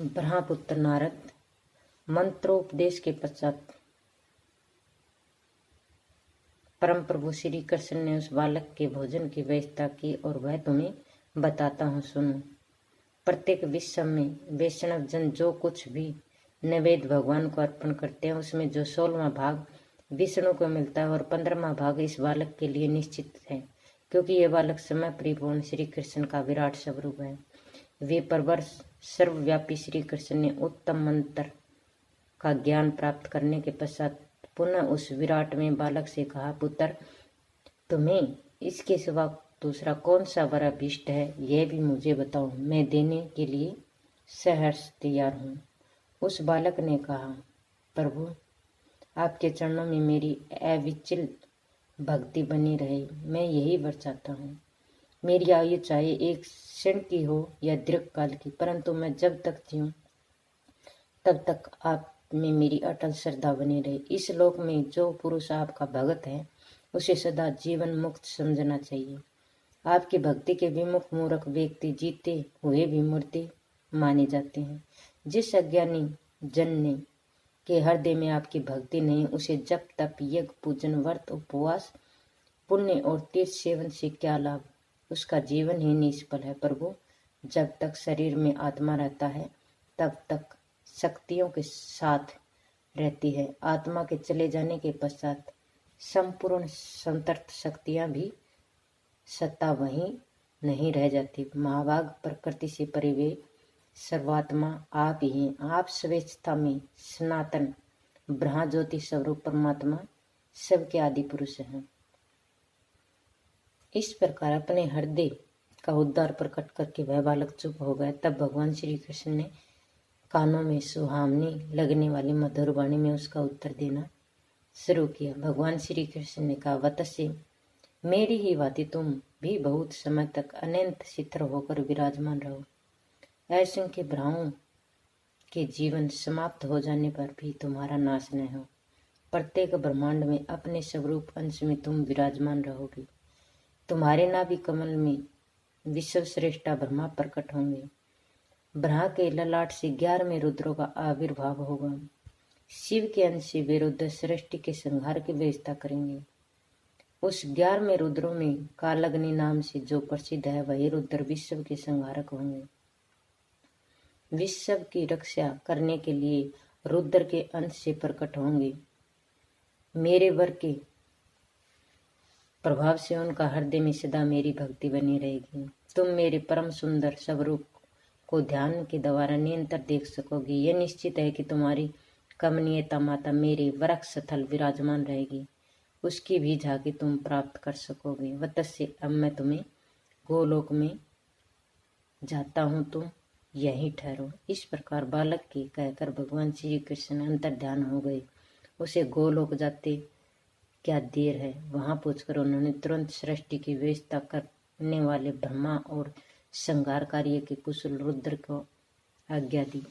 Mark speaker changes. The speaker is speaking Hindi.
Speaker 1: ब्रह्मपुत्र नारद मंत्रोपदेश के पश्चात परम प्रभु श्री कृष्ण ने उस बालक के भोजन की व्यवस्था की और वह तुम्हें बताता हूँ, सुनो। प्रत्येक विश्व में वैष्णव जन जो कुछ भी नैवेद्य भगवान को अर्पण करते हैं उसमें जो 16वां भाग विष्णु को मिलता है और 15वां भाग इस बालक के लिए निश्चित है, क्योंकि यह बालक समय परिपूर्ण श्री कृष्ण का विराट स्वरूप है। वे परवर सर्वव्यापी श्री कृष्ण ने उत्तम मंत्र का ज्ञान प्राप्त करने के पश्चात पुनः उस विराट में बालक से कहा, पुत्र, तुम्हें इसके सिवा दूसरा कौन सा वर अभीष्ट है, यह भी मुझे बताओ, मैं देने के लिए सहर्ष तैयार हूँ। उस बालक ने कहा, प्रभु, आपके चरणों में मेरी अविचल भक्ति बनी रहे, मैं यही वर चाहता हूँ। मेरी आयु चाहे एक क्षण की हो या दीर्घकाल की, परंतु मैं जब तक जीऊँ तब तक आप में मेरी अटल श्रद्धा बनी रहे। इस लोक में जो पुरुष आपका भगत है उसे सदा जीवन मुक्त समझना चाहिए। आपकी भक्ति के विमुख मूर्ख व्यक्ति जीते हुए भी मूर्ति माने जाते हैं। जिस अज्ञानी जन ने के हृदय में आपकी भक्ति नहीं, उसे जप तप यज्ञ पूजन व्रत उपवास पुण्य और तीर्थ सेवन से क्या लाभ, उसका जीवन ही निष्फल है। प्रभु, जब तक शरीर में आत्मा रहता है तब तक शक्तियों के साथ रहती है। आत्मा के चले जाने के पश्चात संपूर्ण संतर्थ शक्तियां भी सत्ता वहीं नहीं रह जाती। महाभाग प्रकृति से परे वे सर्वात्मा आप ही हैं। आप स्वेच्छता में सनातन ब्रह्म ज्योति स्वरूप परमात्मा सबके आदि पुरुष हैं। इस प्रकार अपने हृदय का उद्धार प्रकट करके वह बालक चुप हो गया। तब भगवान श्री कृष्ण ने कानों में सुहावनी लगने वाली मधुर वाणी में उसका उत्तर देना शुरू किया। भगवान श्री कृष्ण ने कहा, वत्स्य, मेरी ही भांति तुम भी बहुत समय तक अनंत शिथिर होकर विराजमान रहो। असंख्य भ्राओं के जीवन समाप्त हो जाने पर भी तुम्हारा नाश न हो। प्रत्येक ब्रह्मांड में अपने स्वरूप अंश में तुम विराजमान रहोगे। तुम्हारे नाभि कमल में विश्व श्रेष्ठा ब्रह्मा प्रकट होंगे। ब्रह्मा के ललाट से 11वें रुद्रों का आविर्भाव होगा। शिव के अंश से वे रुद्र सृष्टि के संहार की व्यवस्था करेंगे। उस 11वें रुद्रों में कालग्नि नाम से जो प्रसिद्ध है वही रुद्र विश्व के संहारक होंगे। विश्व की रक्षा करने के लिए रुद्र के अंश से प्रकट होंगे। मेरे वर के प्रभाव से उनका हृदय में सदा मेरी भक्ति बनी रहेगी। तुम मेरे परम सुंदर स्वरूप को ध्यान के द्वारा निरंतर देख सकोगे। यह निश्चित है कि तुम्हारी कमनीयता माता मेरे वृक्ष स्थल विराजमान रहेगी, उसकी भी झांकी तुम प्राप्त कर सकोगे। वत्स्य, अब मैं तुम्हें गोलोक में जाता हूँ, तुम यहीं ठहरो। इस प्रकार बालक के कहकर भगवान श्री कृष्ण अंतर ध्यान हो गए। उसे गोलोक जाते क्या देर है। वहां पहुंचकर उन्होंने तुरंत सृष्टि की व्यवस्था करने वाले ब्रह्मा और संहार कार्य के कुशल रुद्र को आज्ञा दी।